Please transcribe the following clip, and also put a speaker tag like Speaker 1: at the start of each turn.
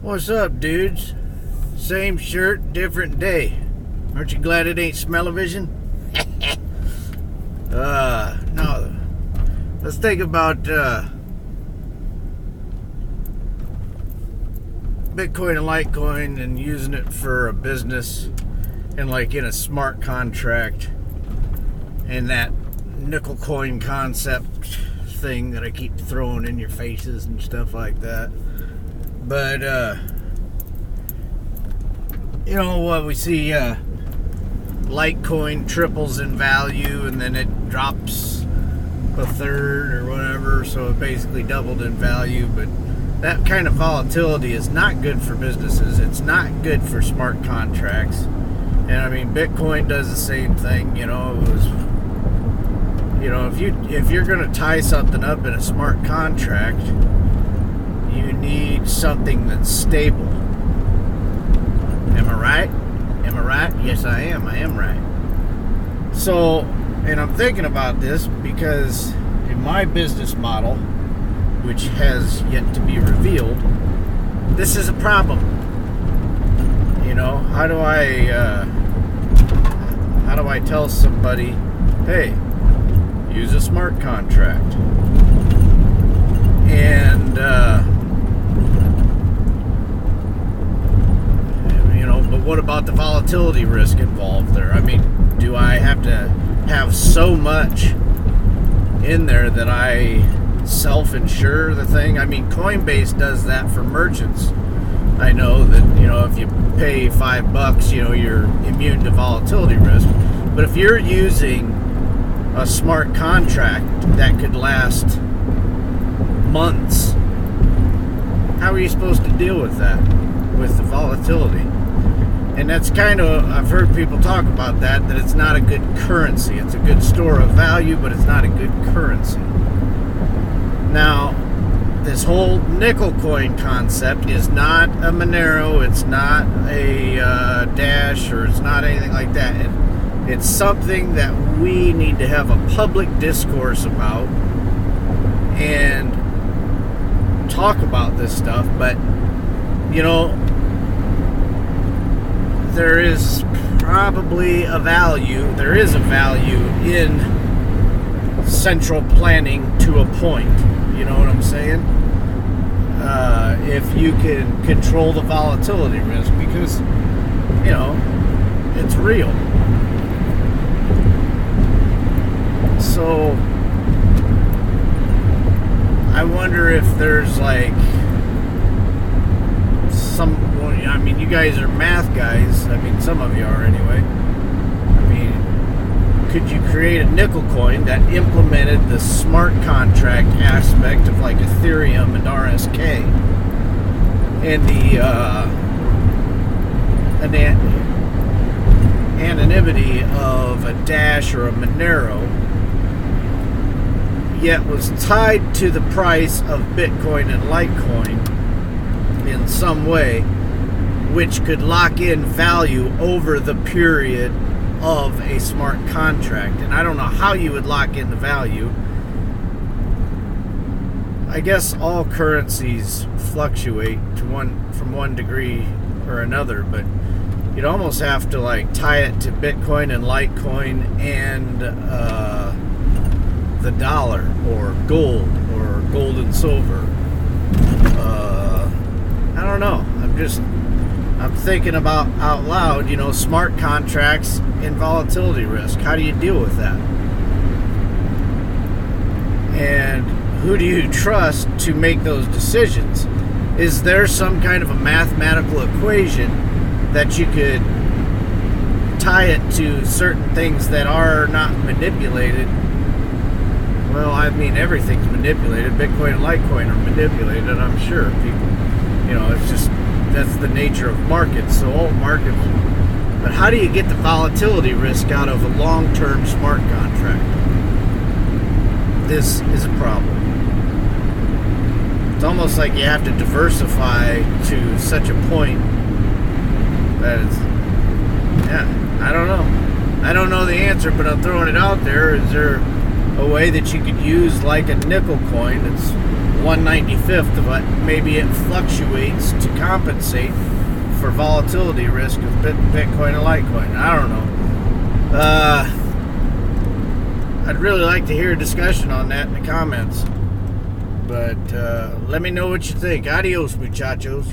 Speaker 1: What's up, dudes? Same shirt, different day. Aren't you glad it ain't smell-o-vision? No. Let's think about Bitcoin and Litecoin and using it for a business and like in a smart contract and that nickel coin concept thing that I keep throwing in your faces and stuff like that. But, you know what, we see Litecoin triples in value and then it drops a third or whatever, so it basically doubled in value. But that kind of volatility is not good for businesses. It's not good for smart contracts. And I mean, Bitcoin does the same thing. You know, it was, you know, if you're going to tie something up in a smart contract, you need something that's stable. Am I right? Am I right? Yes, I am. I am right. So, and I'm thinking about this because in my business model, which has yet to be revealed, this is a problem. You know, how do I tell somebody, hey, use a smart contract? And but what about the volatility risk involved there? I mean, do I have to have so much in there that I self-insure the thing? I mean, Coinbase does that for merchants. I know that, you know, if you pay $5, you know, you're immune to volatility risk. But if you're using a smart contract that could last months, how are you supposed to deal with that, with the volatility? And that's kind of, I've heard people talk about that it's not a good currency. It's a good store of value, but it's not a good currency. Now, this whole nickel coin concept is not a Monero, it's not a Dash, or it's not anything like that. It's something that we need to have a public discourse about and talk about this stuff. But, you know, there is probably a value, there is a value in central planning to a point. You know what I'm saying? If you can control the volatility risk, because, you know, it's real. So, I wonder if there's like I mean, you guys are math guys. I mean, some of you are anyway. I mean, could you create a nickel coin that implemented the smart contract aspect of like Ethereum and RSK and the anonymity of a Dash or a Monero, yet was tied to the price of Bitcoin and Litecoin in some way, which could lock in value over the period of a smart contract? And I don't know how you would lock in the value. I guess all currencies fluctuate from one degree or another, but you'd almost have to like tie it to Bitcoin and Litecoin and the dollar or gold and silver. I don't know. I'm thinking about out loud, you know, smart contracts and volatility risk. How do you deal with that? And who do you trust to make those decisions? Is there some kind of a mathematical equation that you could tie it to certain things that are not manipulated? Well, I mean, everything's manipulated. Bitcoin and Litecoin are manipulated, I'm sure. People, you know, it's just, that's the nature of markets. So all markets, but how do you get the volatility risk out of a long-term smart contract? This is a problem. It's almost like you have to diversify to such a point that it's, yeah, I don't know. I don't know the answer, but I'm throwing it out there. Is there a way that you could use like a nickel coin that's 1/95th of it. Maybe it fluctuates to compensate for volatility risk of Bitcoin and Litecoin. I don't know. I'd really like to hear a discussion on that in the comments. But let me know what you think. Adios, muchachos.